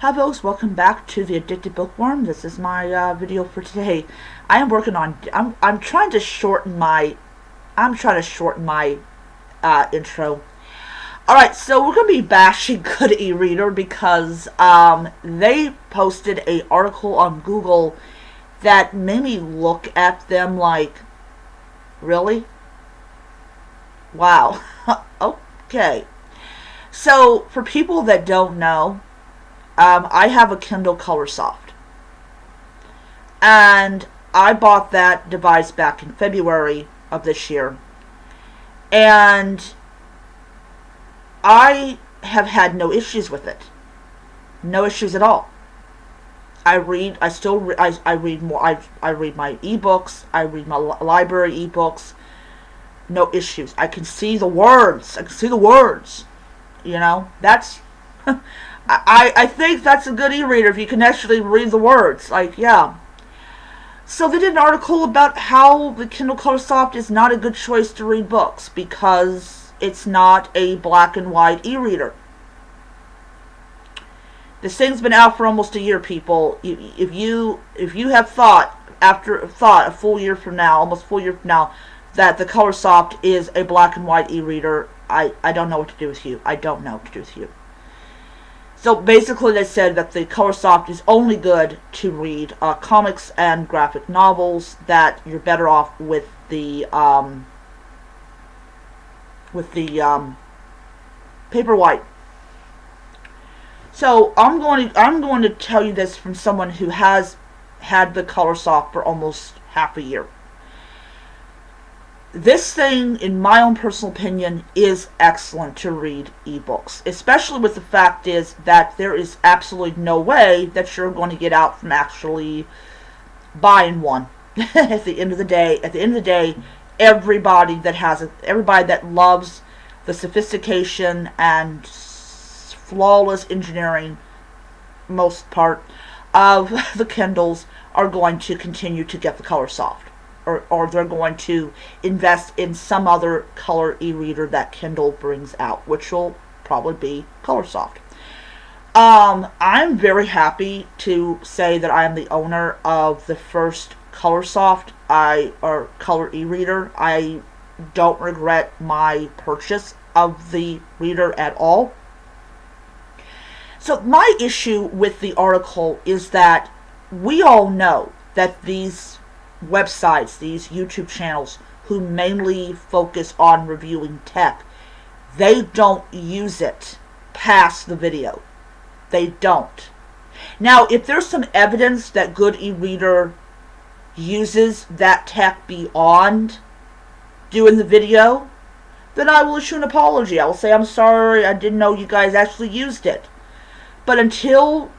Hi folks, welcome back to the Addicted Bookworm. This is my video for today. I am working on, I'm trying to shorten my, intro. Alright, so we're going to be bashing Good e-reader because, they posted a article on Google that made me look at them like, really? Wow. Okay. So, for people that don't know, I have a Kindle Colorsoft, and I bought that device back in February of this year, and I have had no issues with it, no issues at all. I read my ebooks, I read my library ebooks, no issues. I can see the words, that's I think that's a good e-reader if you can actually read the words. Yeah. So they did an article about how the Kindle Colorsoft is not a good choice to read books because it's not a black and white e-reader. This thing's been out for almost a year, people. If you have thought a full year from now, almost full year from now, that the Colorsoft is a black and white e-reader, I don't know what to do with you. I don't know what to do with you. So basically they said that the Colorsoft is only good to read comics and graphic novels, that you're better off with the Paperwhite. So I'm going to tell you this from someone who has had the Colorsoft for almost half a year. This thing, in my own personal opinion, is excellent to read ebooks, especially with the fact is that there is absolutely no way that you're going to get out from actually buying one. At the end of the day, everybody that loves the sophistication and flawless engineering, most part, of the Kindles are going to continue to get the Colorsoft. Or they're going to invest in some other color e-reader that Kindle brings out, which will probably be Colorsoft. I'm very happy to say that I am the owner of the first Colorsoft or color e-reader. I don't regret my purchase of the reader at all. So my issue with the article is that we all know that these websites, these YouTube channels who mainly focus on reviewing tech, they don't use it past the video. They don't. Now, if there's some evidence that Good e-reader uses that tech beyond doing the video, then I will issue an apology. I will say, I'm sorry, I didn't know you guys actually used it. But until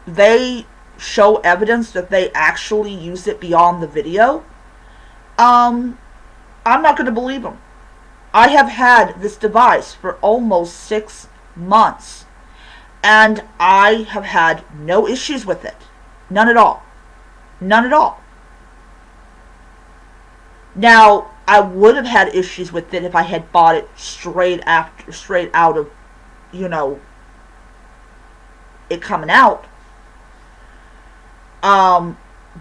they show evidence that they actually use it beyond the video, I'm not going to believe them. I have had this device for almost 6 months, and I have had no issues with it. None at all. None at all. Now, I would have had issues with it if I had bought it straight out of, it coming out.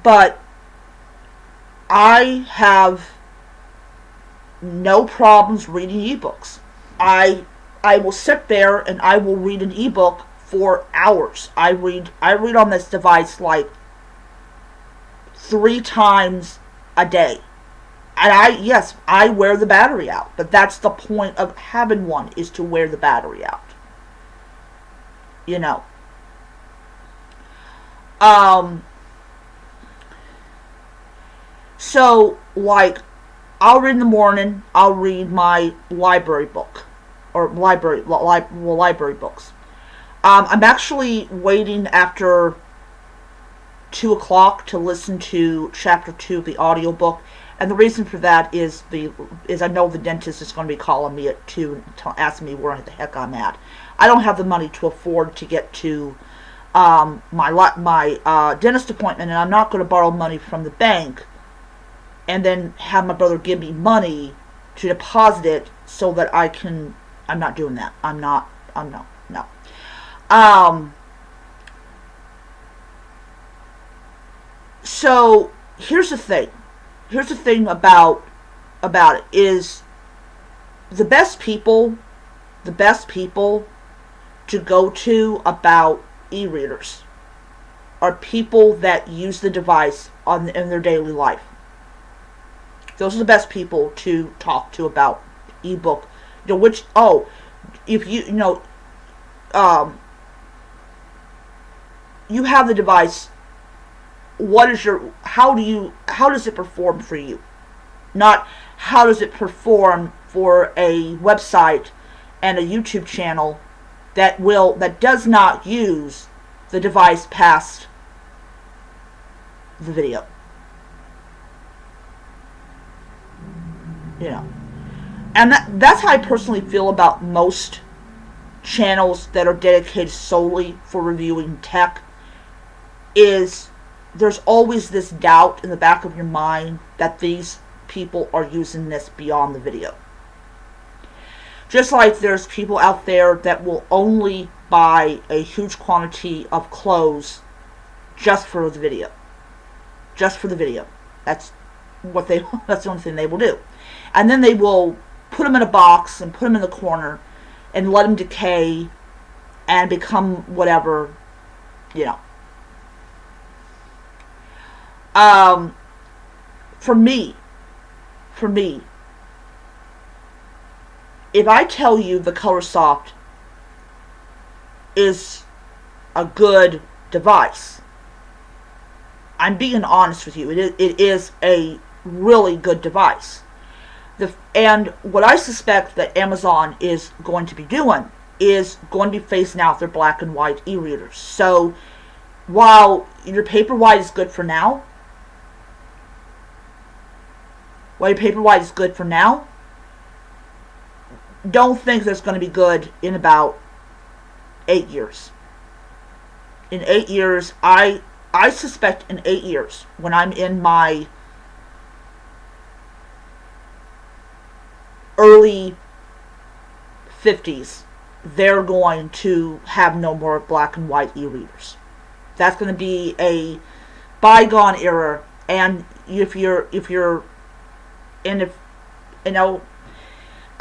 But I have no problems reading ebooks. I will sit there and I will read an ebook for hours. I read on this device like 3 times a day. And I wear the battery out. But that's the point of having one, is to wear the battery out. So, I'll read in the morning, I'll read my library book, or library books. I'm actually waiting after 2 o'clock to listen to chapter 2 of the audiobook, and the reason for that is I know the dentist is going to be calling me at 2 to ask me where the heck I'm at. I don't have the money to afford to get to my dentist appointment, and I'm not going to borrow money from the bank and then have my brother give me money to deposit it so that I'm not doing that. No. So here's the thing. Here's the thing about it is the best people to go to about e-readers are people that use the device in their daily life. Those are the best people to talk to about ebook. If you have the device, how does it perform for you? Not how does it perform for a website and a YouTube channel that does not use the device past the video. And that's how I personally feel about most channels that are dedicated solely for reviewing tech. Is there's always this doubt in the back of your mind that these people are using this beyond the video. Just like there's people out there that will only buy a huge quantity of clothes just for the video. Just for the video. That's the only thing they will do. And then they will put them in a box and put them in the corner and let them decay and become whatever, For me, if I tell you the ColorSoft is a good device, I'm being honest with you. It is a really good device. And what I suspect that Amazon is going to be doing is going to be phasing out their black and white e-readers. So while your Paperwhite is good for now, don't think that it's going to be good in about 8 years. In 8 years, I suspect in 8 years, when I'm in my early 50s, they're going to have no more black and white e-readers. That's going to be a bygone era. And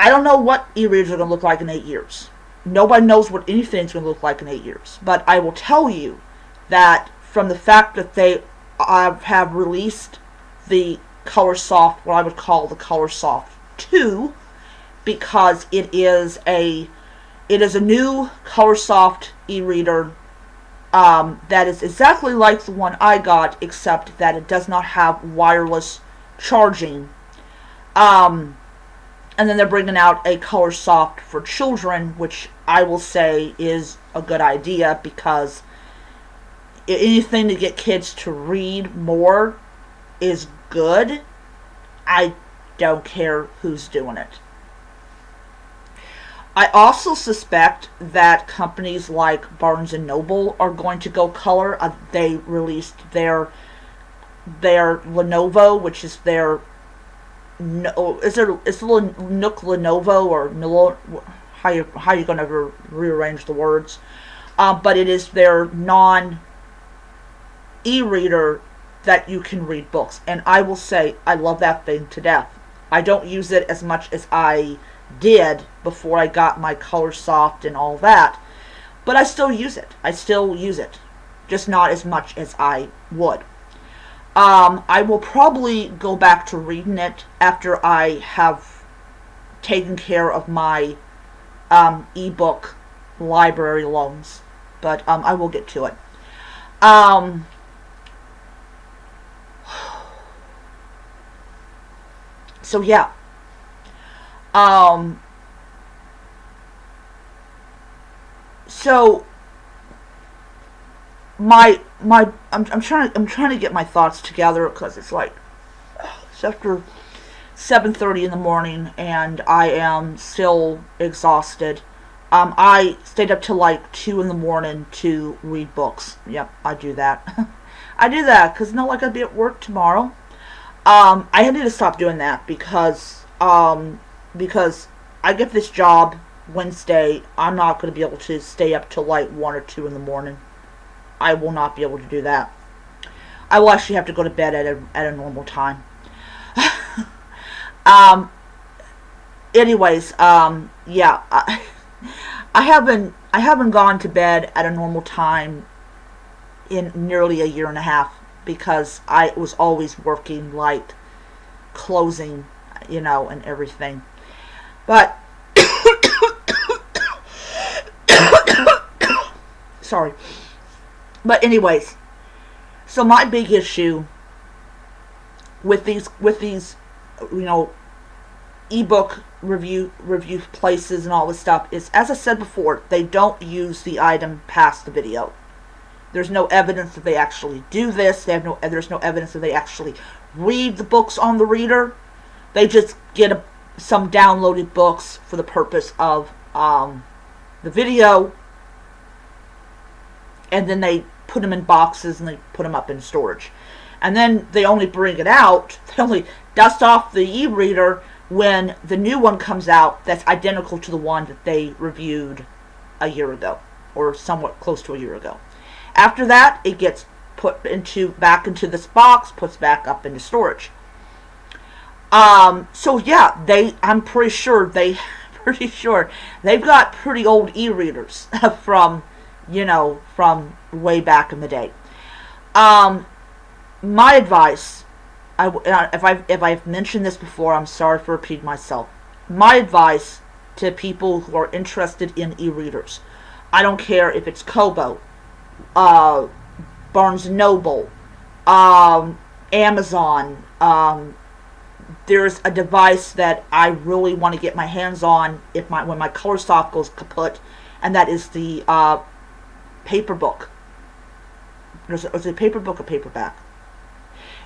I don't know what e-readers are going to look like in 8 years. Nobody knows what anything's going to look like in 8 years. But I will tell you that from the fact that they have released the ColorSoft, what I would call the ColorSoft 2, because it is a new ColorSoft e-reader that is exactly like the one I got, except that it does not have wireless charging. And then they're bringing out a ColorSoft for children, which I will say is a good idea, because anything to get kids to read more is good. I don't care who's doing it. I also suspect that companies like Barnes & Noble are going to go color. They released their Lenovo, which is their... it's Nook Lenovo, or how you going to rearrange the words. But it is their non-e-reader that you can read books. And I will say, I love that thing to death. I don't use it as much as I did before I got my ColorSoft and all that, but I still use it. Just not as much as I would. I will probably go back to reading it after I have taken care of my ebook library loans, but I will get to it. So yeah. So I'm trying to get my thoughts together, because it's after 7:30 in the morning and I am still exhausted. I stayed up till 2 in the morning to read books. Yep, I do that. I do that because I'll be at work tomorrow. I need to stop doing that because I get this job Wednesday. I'm not going to be able to stay up till 1 or 2 in the morning. I will not be able to do that. I will actually have to go to bed at a normal time. um, anyways, yeah, I haven't gone to bed at a normal time in nearly a year and a half because I was always working, like closing, and everything. But sorry. But anyways, so my big issue with these ebook review places and all this stuff is, as I said before, they don't use the item past the video. There's no evidence that they actually do this. There's no evidence that they actually read the books on the reader. They just get some downloaded books for the purpose of the video, and then they put them in boxes and they put them up in storage. And then they only bring it out, they only dust off the e-reader when the new one comes out that's identical to the one that they reviewed a year ago, or somewhat close to a year ago. After that, it gets put back into this box, puts back up into storage. So yeah, I'm pretty sure they've got pretty old e-readers from way back in the day. My advice, if I've mentioned this before, I'm sorry for repeating myself. My advice to people who are interested in e-readers, I don't care if it's Kobo, Barnes & Noble, Amazon. There's a device that I really want to get my hands on when my color soft goes kaput, and that is the paper book. Is it a paper book or paperback?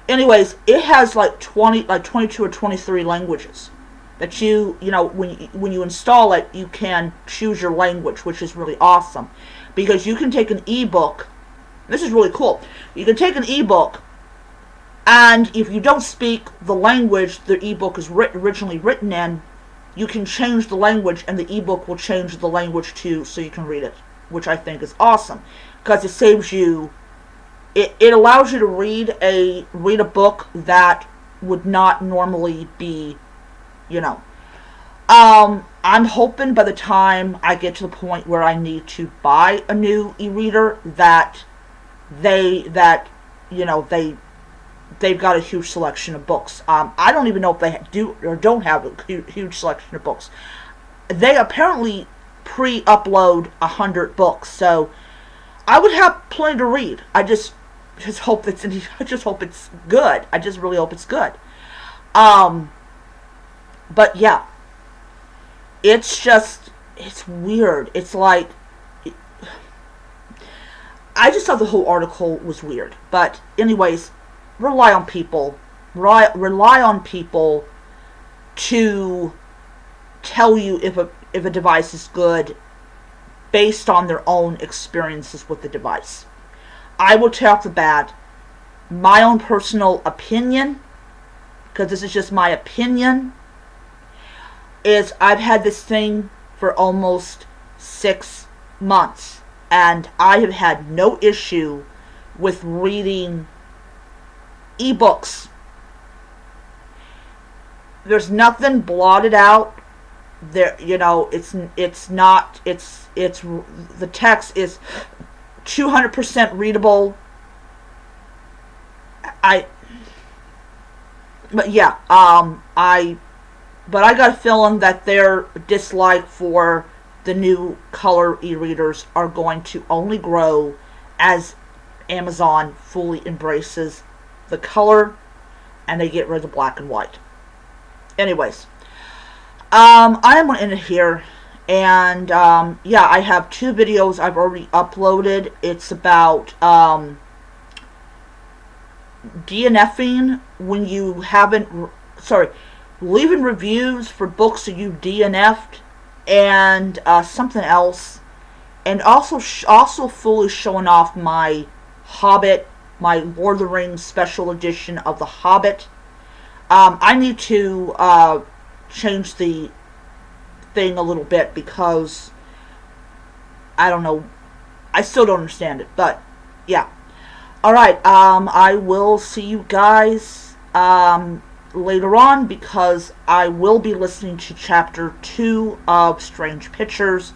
Anyways, it has like 22 or 23 languages that when you install it, you can choose your language, which is really awesome, because you can take an ebook. This is really cool. You can take an ebook, and if you don't speak the language the ebook is originally written in, you can change the language, and the ebook will change the language too, so you can read it, which I think is awesome, because it saves you. It allows you to read a book that would not normally be, I'm hoping by the time I get to the point where I need to buy a new e-reader that they've got a huge selection of books. I don't even know if they do or don't have a huge selection of books. They apparently pre-upload 100 books, so I would have plenty to read. I just hope it's good. I just really hope it's good. But yeah, it's weird. It's like, I just thought the whole article was weird. But anyways, rely on people to tell you if a device is good based on their own experiences with the device. I will tell off the bat, my own personal opinion, because this is just my opinion, is I've had this thing for almost 6 months, and I have had no issue with reading ebooks. There's nothing blotted out. The text is 200% readable. I got a feeling that their dislike for the new color e-readers are going to only grow as Amazon fully embraces the color and they get rid of the black and white. Anyways, I am going to end it here. And I have 2 videos I've already uploaded. It's about DNFing when you leaving reviews for books that you DNF'd, and something else, and also fully showing off my Hobbit, my Lord of the Rings special edition of The Hobbit. I need to change the thing a little bit because I don't know, I still don't understand it, but yeah. Alright, I will see you guys later on, because I will be listening to chapter 2 of Strange Pictures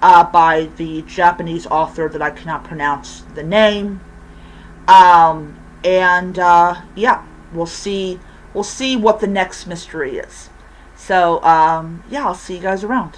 by the Japanese author that I cannot pronounce the name. Yeah, we'll see what the next mystery is. So, yeah, I'll see you guys around.